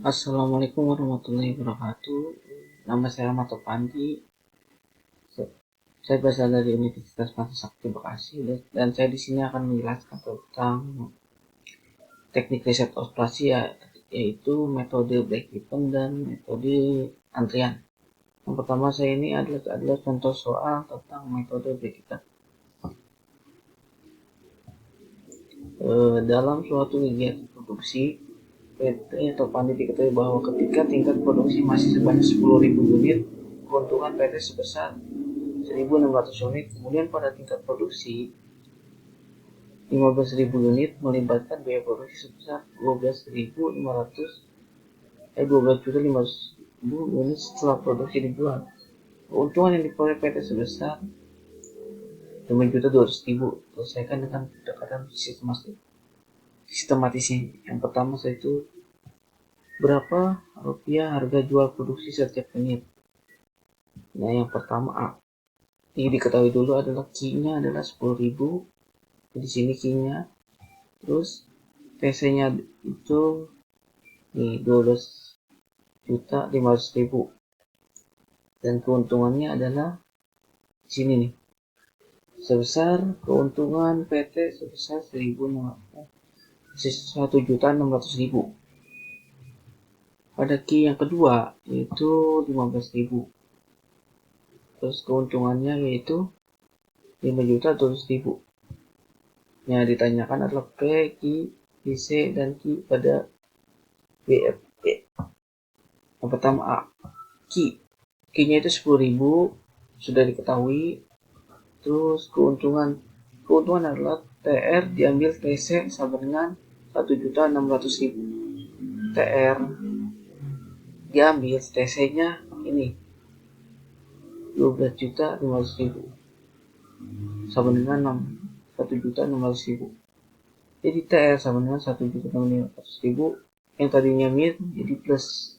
Assalamualaikum warahmatullahi wabarakatuh. Nama saya Ahmad Pandi. Saya berasal dari Universitas Sakti Bekasi dan saya di sini akan menjelaskan tentang teknik riset operasi yaitu metode break even dan metode antrian. Yang pertama saya ini adalah contoh soal tentang metode break even. Dalam suatu kegiatan produksi, PT atau Pandi diketahui bahwa ketika tingkat produksi masih sebanyak 10.000 unit, keuntungan PT sebesar 1.600 unit. Kemudian pada tingkat produksi 15.000 unit melibatkan biaya produksi sebesar 12.500 unit setelah produksi dijual. Keuntungan yang diperoleh PT sebesar 5.200.000. Selesaikan dengan pendekatan sistematisnya. Yang pertama yaitu berapa rupiah harga jual produksi setiap unit. Nah, yang pertama A. Ini diketahui dulu adalah Q-nya adalah 10.000. Di sini Q-nya. Terus TC-nya itu nih 12.500.000. Dan keuntungannya adalah di sini nih. Sebesar keuntungan PT sebesar 1.600.000. Pada Q yang kedua yaitu 15.000. Terus keuntungannya yaitu 5.200.000. Yang ditanyakan adalah P, Q, PC, dan Q pada BFP. Yang pertama A. Q. Q-nya itu 10.000, sudah diketahui. Terus keuntungan adalah TR diambil TC sama dengan 1.600.000. TR diambil TC-nya ini 12.500.000 sama dengan 1.600.000. Jadi TR sama dengan 1.600.000, yang tadinya min jadi plus,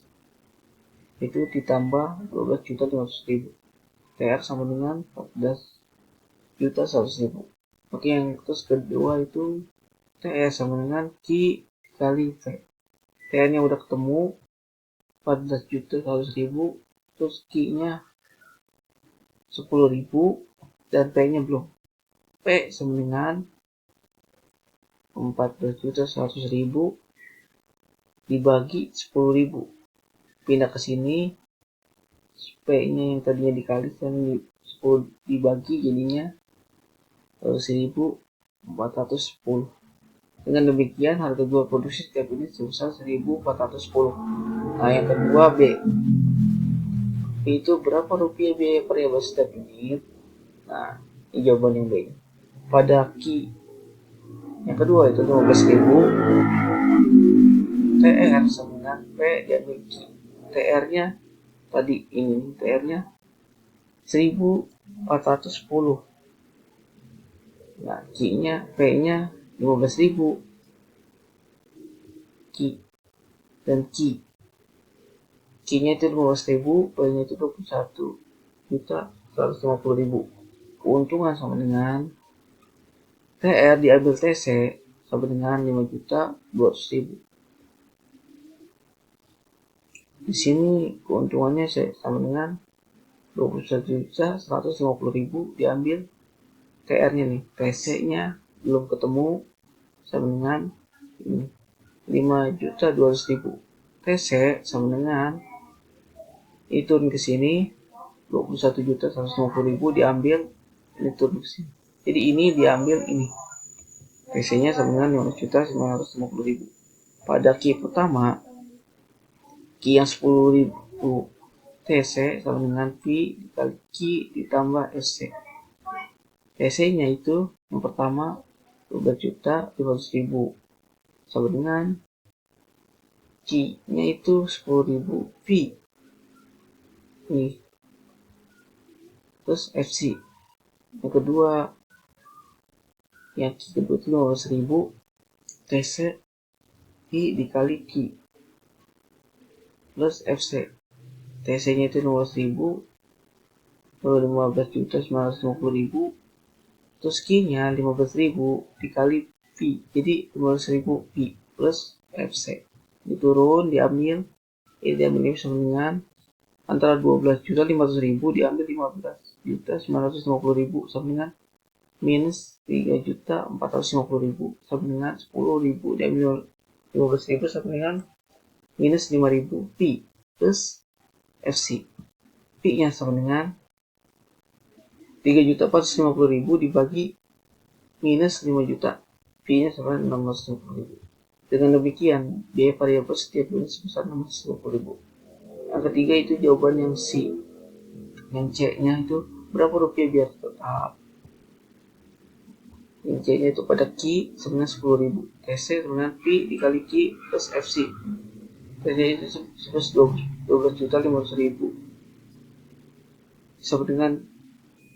itu ditambah 12.500.000. TR sama dengan 14.100.000. Oke, yang terus kedua itu TR sama dengan Q kali V. TR nya udah ketemu 14.100.000, terus Q nya 10.000 dan P nya belum. P sama dengan 14.100.000 dibagi 10.000. Pindah ke sini, P nya yang tadinya dikali dan 10 dibagi jadinya 1.410. Dengan demikian harga jual produksi setiap unit sebesar 1.410. Nah, yang kedua B. Itu berapa rupiah biaya variabel setiap unit? Nah, ini jawaban yang B. Pada Q yang kedua itu 15.000, TR sama dengan P diambil Q. TR-nya tadi ini, TR-nya 1.410. Nah, Q-nya, P-nya 15.000. Q dan Q. Q-nya itu 15.000, P-nya itu 21.150.000. Keuntungan sama dengan TR diambil TC sama dengan 5.200.000. Di sini keuntungannya sama dengan 21.150.000 diambil TR-nya nih. TC-nya belum ketemu sama dengan 5.200.000. TC sama dengan ini turun ke sini 21.150.000 diambil ini turun ke sini. Jadi ini diambil ini. TC-nya sama dengan 15.950.000. Pada Q pertama, Q yang 10.000 TC sama dengan P dikali Q ditambah SC. TC-nya itu yang pertama 12.500.000 sama dengan Q-nya itu 10.000 P. Nih. Terus FC. Yang kedua, yang Q kedua itu 15.000 TC P dikali Q plus FC. TC-nya itu 15.000, 15.950.000, terus Q-nya 15.000 dikali P, jadi 15.000 P plus FC. diturun, diambil, ini diambil sama dengan antara 12.500.000 diambil 15.950.000 sama dengan minus 3.450.000 sama dengan 10.000 diambil 15.000 sama dengan minus 5.000 Pi plus FC. Pi nya sama dengan 3.450.000 dibagi minus 5 juta. Pi nya sama dengan 650.000. Dengan demikian, biaya variabel setiap bulan sebesar 650.000. Yang ketiga itu jawaban yang C. Yang C nya itu berapa rupiah biaya tetap. Yang C nya itu pada Q sama dengan 10.000. TC sama dengan Pi dikali Q plus FC. TC itu sebesar 12.500.000. Sama dengan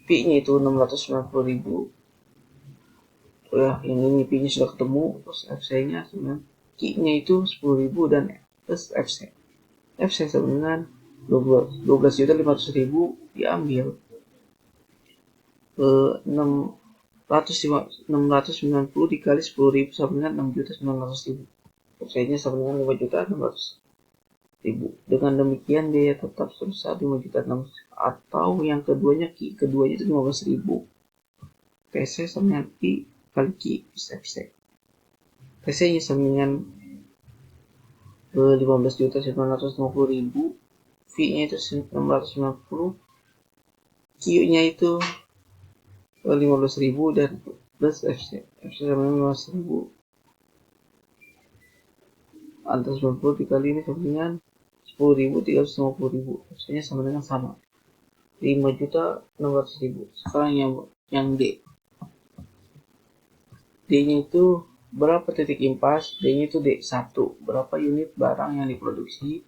Pi nya itu 690.000. Oh ya, yang ini Pi nya sudah ketemu, terus FC nya sama Q nya itu 10.000 dan plus FC. FC sama dengan 12.500.000 diambil 690 dikali 10.000 sama dengan 6.900.000. FC nya sama dengan 5.600.000. Dengan demikian biaya tetap sebesar 5.600.000 atau yang keduanya Q keduanya itu 15.000. TC sama dengan Pi kali Q plus FC. TC nya sama dengan 15.950.000, V nya itu 690, Q nya itu 15.000 dan plus FC. FC sama dengan 15.000 antara 90 dikali ini sama dengan 10.000 350.000. FC nya sama dengan sama 5.600.000. Sekarang yang D. D nya itu berapa titik impas? D nya itu D1. Berapa unit barang yang diproduksi?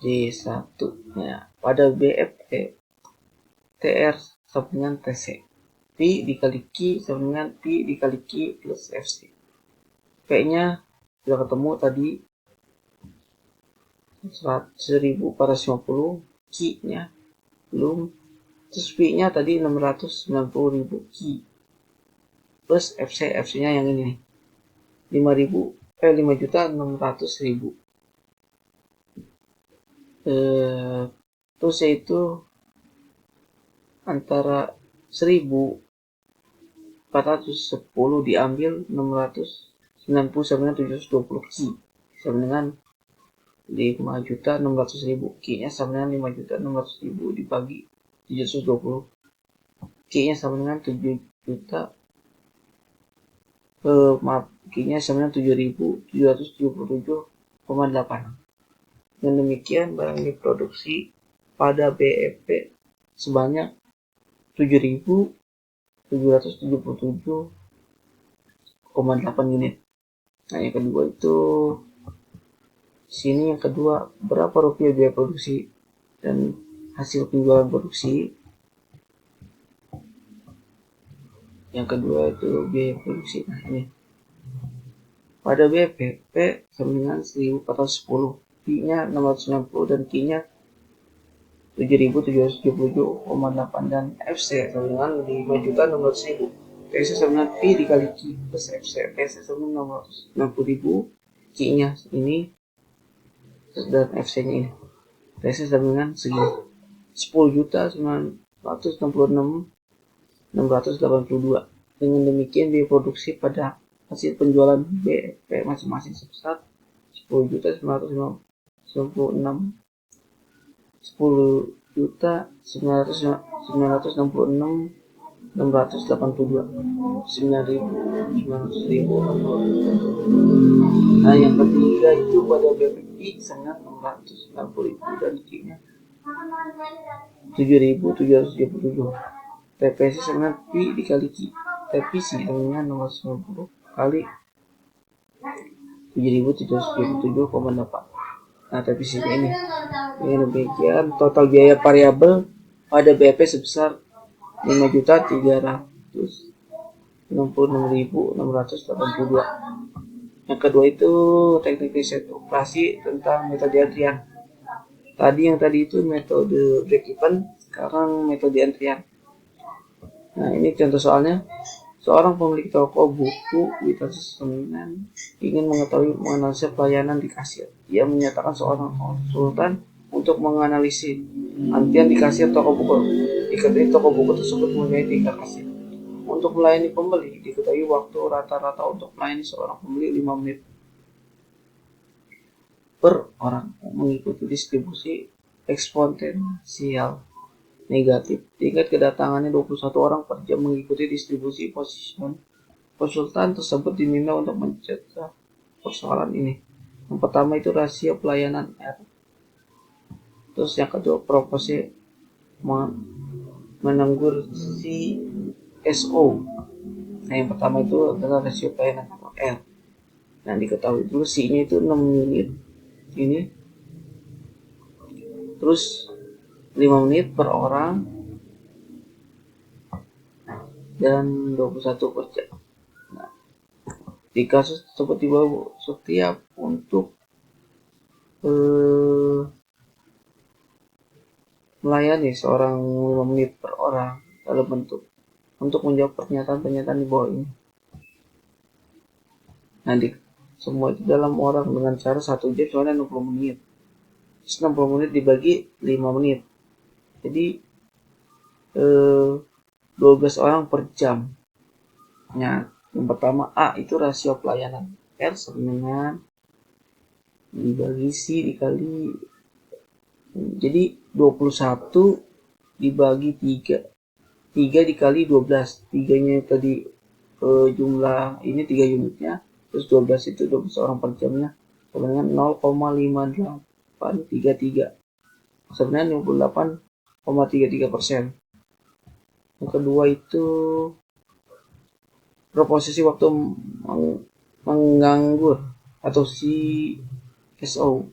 D1 ya. Pada BFE TR sama dengan TC. P dikali Q sama dengan P dikali Q plus FC. P nya sudah ketemu tadi 1.450, Q nya belum, terus P nya tadi 690.000 Q plus FC. FC nya yang ini 5.600.000. Terus yaitu antara 1.410 diambil 690 sama dengan 720 Q sama dengan 5.600.000. Q nya sama dengan 5.600.000 dibagi 720. Q nya sama dengan 7 juta. Q nya sama dengan 7.777,8. Dan demikian barang diproduksi pada BEP sebanyak 7.777,8 unit. Nah, yang kedua itu sini yang kedua berapa rupiah biaya produksi dan hasil penjualan produksi. Yang kedua itu biaya produksi. Nah, ini pada BPP sama dengan 1.410, Q nya 660 dan Q nya 7.777,8 dan FC sama dengan 5.600.000. TC sama dengan P dikali Q plus FC. TC sama dengan 660.000, Q nya ini dan FC nya ini. TC sama dengan segini 10.966.682. Dengan demikian biaya produksi pada hasil penjualan BEP masing-masing sebesar 10.962.900. Nah, yang ketiga itu pada BPI sangat 690.000 dan Q-nya 7.777. TPC sama P dikali Q. TPC sama 690 kali 7.777,8. Nah, TPC ini. Dengan demikian total biaya variabel pada BEP sebesar 5.366.682. Yang kedua itu teknik riset operasi tentang metode antrian. Yang tadi itu metode break even, sekarang metode antrian. Nah, ini contoh soalnya. Seorang pemilik toko buku di Tasman ingin mengetahui menganalisis pelayanan di kasir. Ia menyatakan seorang konsultan untuk menganalisis antrian di kasir toko buku. Diketahui toko buku tersebut mempunyai 3 kasir. Untuk melayani pembeli, diketahui waktu rata-rata untuk melayani seorang pembeli 5 menit per orang, mengikuti distribusi eksponensial negatif. Tingkat kedatangannya 21 orang per jam mengikuti distribusi konsultan tersebut diminta untuk mencegah persoalan ini. Yang pertama itu rasio pelayanan R. Terus yang kedua proporsi menenggur CSO. Nah yang pertama itu adalah rasio pelayanan R. Nah diketahui dulu C-nya itu 6 menit ini. Terus 5 menit per orang dan 21 per jam. Nah, di kasus tersebut dibawa setiap untuk melayani seorang 5 menit per orang dalam bentuk untuk menjawab pernyataan-pernyataan di bawah ini. Nah, semua itu dalam orang dengan cara 1 jam soalnya 60 menit. 60 menit dibagi 5 menit. Jadi 12 orang per jam. Nah, yang pertama A itu rasio pelayanan. R sama dengan dibagi C dikali. Jadi 21 dibagi 3. 3 dikali 12. 3-nya tadi jumlah ini 3 unitnya. Terus 12 itu 12 orang per jamnya. Sama dengan 0,5833. Sebenarnya 58,33%. Yang kedua itu proporsi waktu menganggur atau CSO.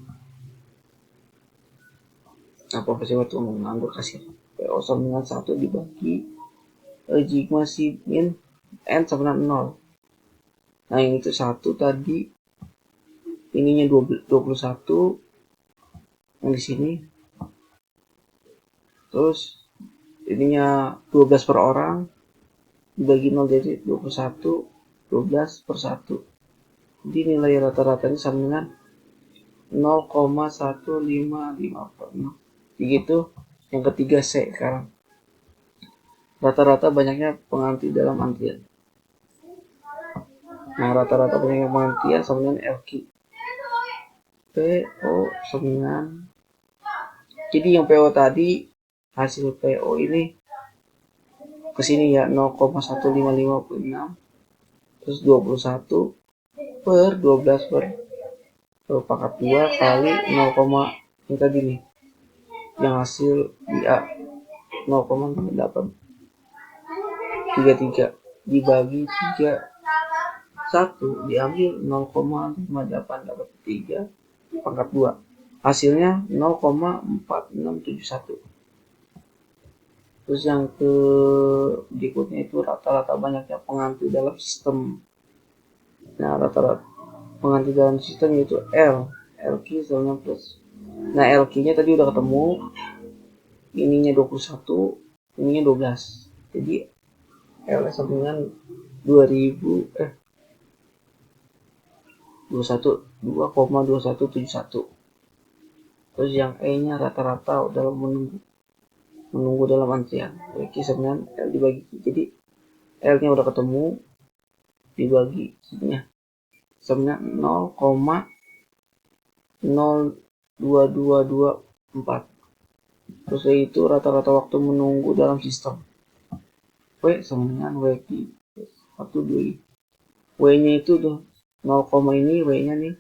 Nah, proporsi waktu menganggur kasir. PO sama dengan 1 dibagi sigma C min N sama dengan 0. Nah yang itu 1 tadi, ininya 21 yang di sini. Terus ininya 12 per orang dibagi 0 jadi 21, 12 per 1. Jadi nilai rata-ratanya sama dengan 0,155 per 0. Begitu. Yang ketiga C sekarang. Rata-rata banyaknya pengantri dalam antrian. Nah rata-rata banyaknya pengantrian sama dengan LQ. PO sama dengan, jadi yang PO tadi hasil PO ini kesini ya 0,1556 terus 21 per 12 per pangkat 2 kali 0, yang tadi nih yang hasil di A 0,833 dibagi 31 diambil 0,5883 pangkat 2 hasilnya 0,4671. Terus yang ke berikutnya itu rata-rata banyaknya pengantri dalam sistem. Nah rata-rata pengantri dalam sistem yaitu LQ sama plus. Nah LQ-nya tadi udah ketemu, ininya 21, ininya 12. Jadi L sama dengan 2,2171. Terus yang E-nya rata-rata dalam menunggu dalam antrian. LQ sama dengan L dibagi. Jadi L-nya udah ketemu dibagi Q-nya sama dengan 0,02224. Terus itu rata-rata waktu menunggu dalam sistem. W sama dengan WQ 1, 2. W-nya itu tuh 0, ini W-nya nih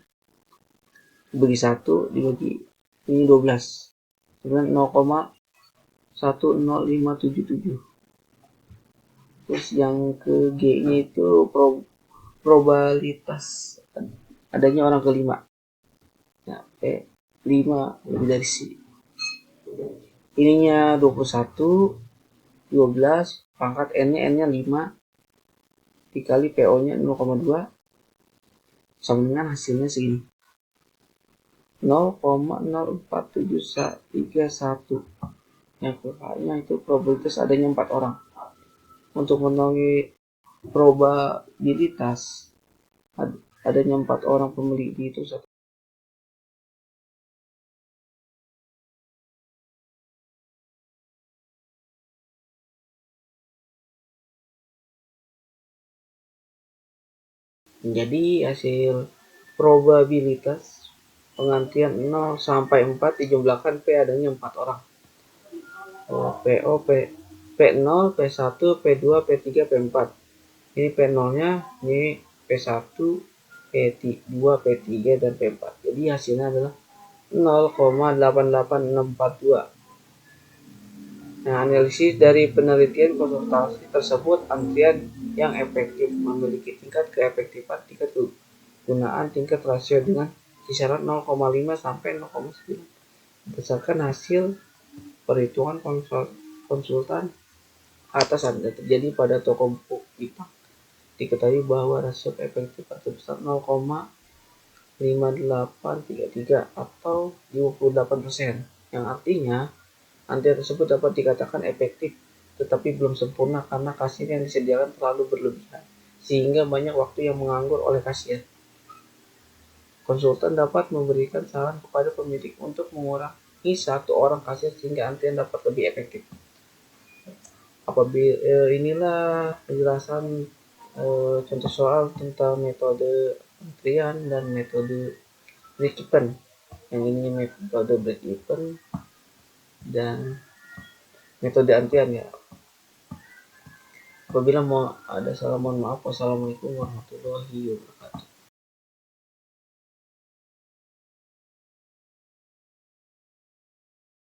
dibagi 1 dibagi ini 12 dengan 0,10577. Terus yang ke G-nya itu probabilitas adanya orang kelima. Nah, P5 lebih dari C. Ininya 21, 12, pangkat N-nya 5 dikali PO-nya 0,2 sama dengan hasilnya segini. 0,04731. Yang keduanya itu probabilitas adanya 4 orang. Untuk mengetahui probabilitas adanya 4 orang pembeli di itu satu. Jadi hasil probabilitas pengantian 0 sampai 4 dijumlahkan P adanya 4 orang. P0, P1, P2, P3, P4. Ini P0-nya, ini P1, P2, P3, dan P4. Jadi hasilnya adalah 0,88642. Nah, analisis dari penelitian konsultasi tersebut, antrian yang efektif memiliki tingkat keefektifan, tingkat kegunaan, tingkat rasio dengan kisaran 0,5 sampai 0,9 berdasarkan hasil perhitungan konsultan atas yang terjadi pada toko buku Jepang. Diketahui bahwa rasio keefektifan sebesar 0,5833 atau 58%, yang artinya antrian tersebut dapat dikatakan efektif, tetapi belum sempurna karena kasir yang disediakan terlalu berlebihan, sehingga banyak waktu yang menganggur oleh kasir. Konsultan dapat memberikan saran kepada pemilik untuk mengurangi satu orang kasir sehingga antrian dapat lebih efektif. Apabila inilah penjelasan contoh soal tentang metode antrian dan metode break-even. Yang ini metode break-even dan metode antrian ya. Apabila mau ada salah, mohon maaf. Wassalamualaikum warahmatullahi wabarakatuh.